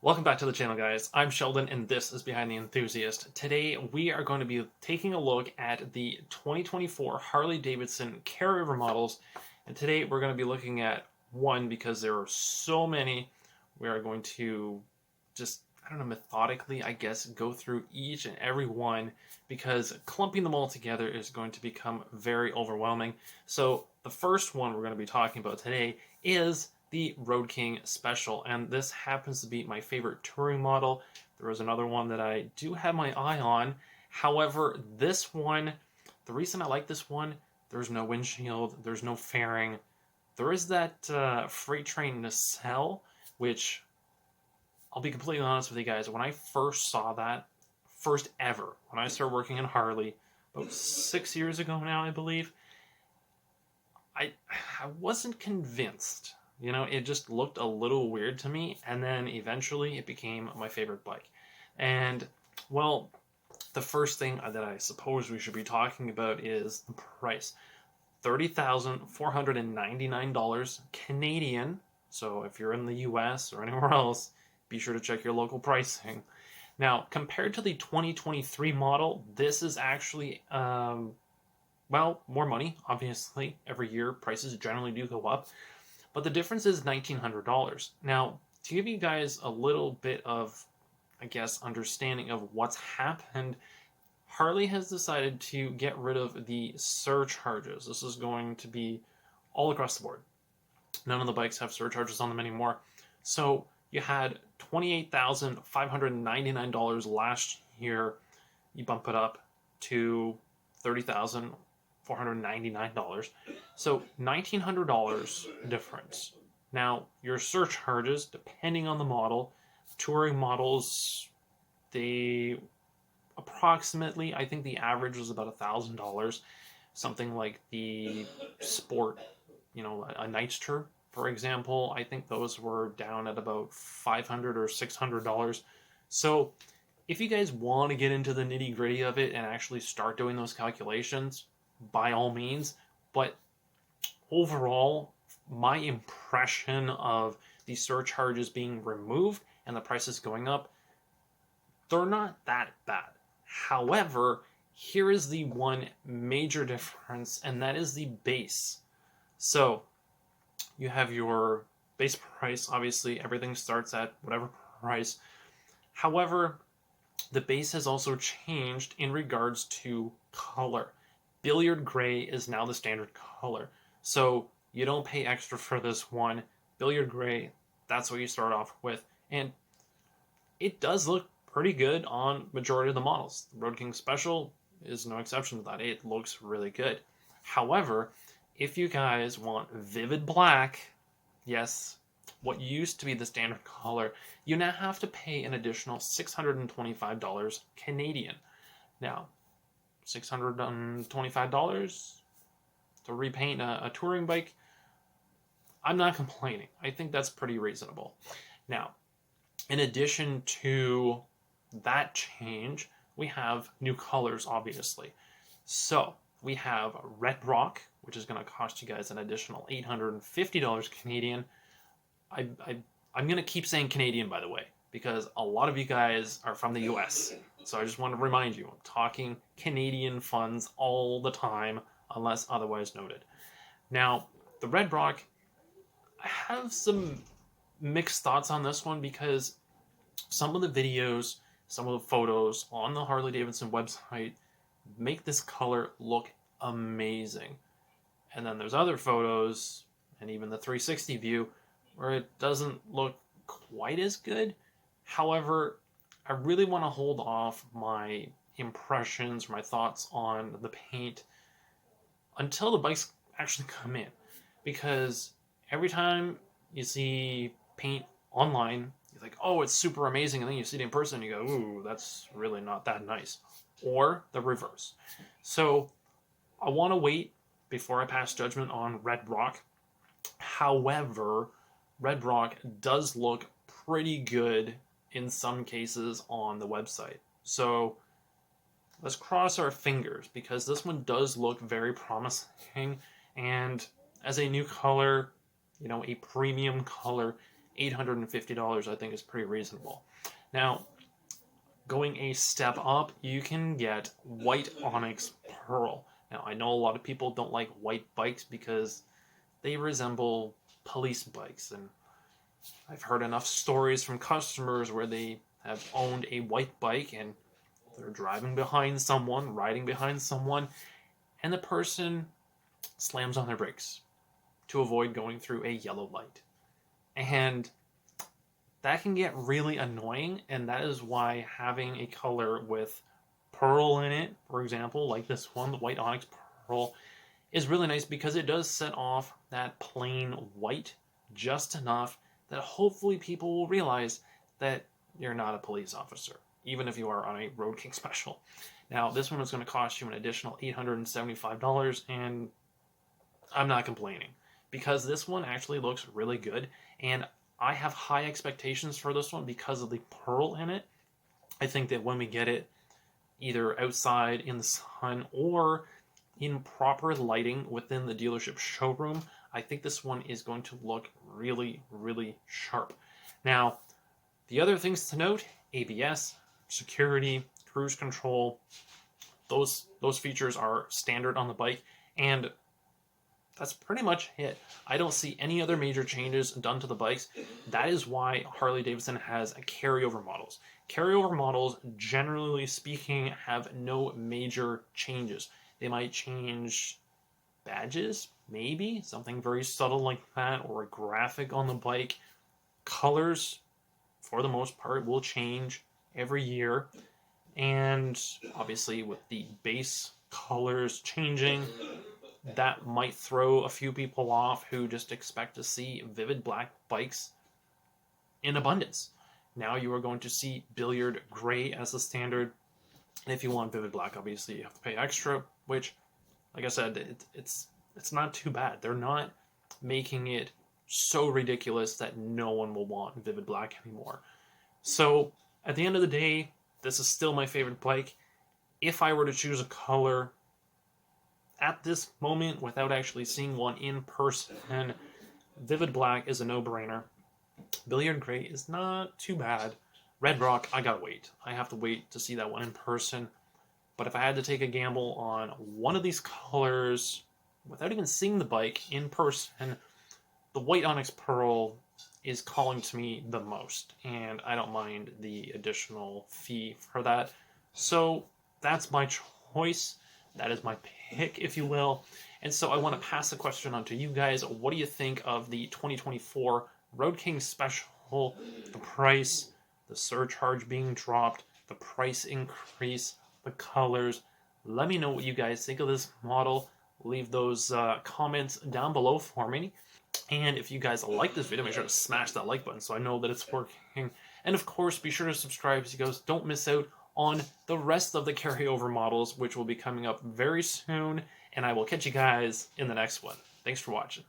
Welcome back to the channel, guys. I'm Sheldon, and this is Behind the Enthusiast. Today, we are going to be taking a look at the 2024 Harley-Davidson Carryover models, and today we're going to be looking at one because there are so many. We are going to just, methodically, I guess, go through each and every one because clumping them all together is going to become very overwhelming. So the first one we're going to be talking about today is the Road King Special, and this happens to be my favorite touring model. There is another one that I do have my eye on. However, this one, the reason I like this one, there's no windshield, there's no fairing. There is that freight train nacelle, which I'll be completely honest with you guys, when I first saw that, first ever, when I started working in Harley, about 6 years ago now, I believe, I wasn't convinced. You know, it just looked a little weird to me, and then eventually it became my favorite bike. And, well, the first thing that I suppose we should be talking about is the price. $30,499 Canadian. So if you're in the US or anywhere else, be sure to check your local pricing. Now, compared to the 2023 model, this is actually, well, more money, obviously. Every year, prices generally do go up. But the difference is $1,900. Now, to give you guys a little bit of, I guess, understanding of what's happened, Harley has decided to get rid of the surcharges. This is going to be all across the board. None of the bikes have surcharges on them anymore. So you had $28,599 last year. You bump it up to $30,499. So $1,900 difference. Now, your surcharges, depending on the model, touring models, they approximately, I think the average was about $1,000. Something like the Sport, a Nightster, for example, I think those were down at about $500 or $600. So if you guys want to get into the nitty-gritty of it and actually start doing those calculations, by all means, but overall, my impression of the surcharges being removed and the prices going up, they're not that bad. However, here is the one major difference, and that is the base. So, you have your base price, obviously, everything starts at whatever price. However, the base has also changed in regards to color. Billiard gray is now the standard color. So you don't pay extra for this one. Billiard gray, that's what you start off with. And it does look pretty good on majority of the models. The Road King Special is no exception to that. It looks really good. However, if you guys want vivid black, yes, what used to be the standard color, you now have to pay an additional $625 Canadian. Now, $625 to repaint a touring bike, I'm not complaining. I think that's pretty reasonable. Now, in addition to that change, we have new colors, obviously. So, we have Red Rock, which is going to cost you guys an additional $850 Canadian. I'm going to keep saying Canadian, by the way, because a lot of you guys are from the US. So I just want to remind you, I'm talking Canadian funds all the time, unless otherwise noted. Now, the Red Rock, I have some mixed thoughts on this one because some of the videos, some of the photos on the Harley-Davidson website make this color look amazing. And then there's other photos, and even the 360 view, where it doesn't look quite as good. However, I really want to hold off my impressions, my thoughts on the paint until the bikes actually come in. Because every time you see paint online, you're like, oh, it's super amazing. And then you see it in person and you go, ooh, that's really not that nice. Or the reverse. So I want to wait before I pass judgment on Red Rock. However, Red Rock does look pretty good in some cases on the website. So let's cross our fingers because this one does look very promising, and as a new color, a premium color, $850 I think is pretty reasonable. Now, going a step up, you can get white onyx pearl. Now, I know a lot of people don't like white bikes because they resemble police bikes, and I've heard enough stories from customers where they have owned a white bike and they're driving behind someone, riding behind someone, and the person slams on their brakes to avoid going through a yellow light. And that can get really annoying, and that is why having a color with pearl in it, for example, like this one, the white onyx pearl, is really nice because it does set off that plain white just enough that hopefully people will realize that you're not a police officer, even if you are on a Road King Special. Now, this one is going to cost you an additional $875, and I'm not complaining because this one actually looks really good, and I have high expectations for this one because of the pearl in it. I think that when we get it either outside in the sun or in proper lighting within the dealership showroom, I think this one is going to look really, really sharp. Now, the other things to note, ABS, security, cruise control, those features are standard on the bike, and that's pretty much it. I don't see any other major changes done to the bikes. That is why Harley-Davidson has carryover models. Carryover models, generally speaking, have no major changes. They might change badges, maybe, something very subtle like that, or a graphic on the bike. Colors, for the most part, will change every year. And obviously with the base colors changing, that might throw a few people off who just expect to see vivid black bikes in abundance. Now you are going to see billiard gray as the standard. And if you want vivid black, obviously you have to pay extra, which, like I said, it's not too bad. They're not making it so ridiculous that no one will want vivid black anymore. So at the end of the day, this is still my favorite bike. If I were to choose a color at this moment without actually seeing one in person, vivid black is a no-brainer. Billiard gray is not too bad. Red rock, I gotta wait. I have to wait to see that one in person. But if I had to take a gamble on one of these colors without even seeing the bike in person, the white onyx pearl is calling to me the most, and I don't mind the additional fee for that. So that's my choice. That is my pick, if you will. And so I want to pass the question on to you guys. What do you think of the 2024 Road King Special? The price, the surcharge being dropped, the price increase, the colors. Let me know what you guys think of this model. Leave those comments down below for me. And if you guys like this video, make sure to smash that like button so I know that it's working. And of course, be sure to subscribe so you guys don't miss out on the rest of the carryover models, which will be coming up very soon. And I will catch you guys in the next one. Thanks for watching.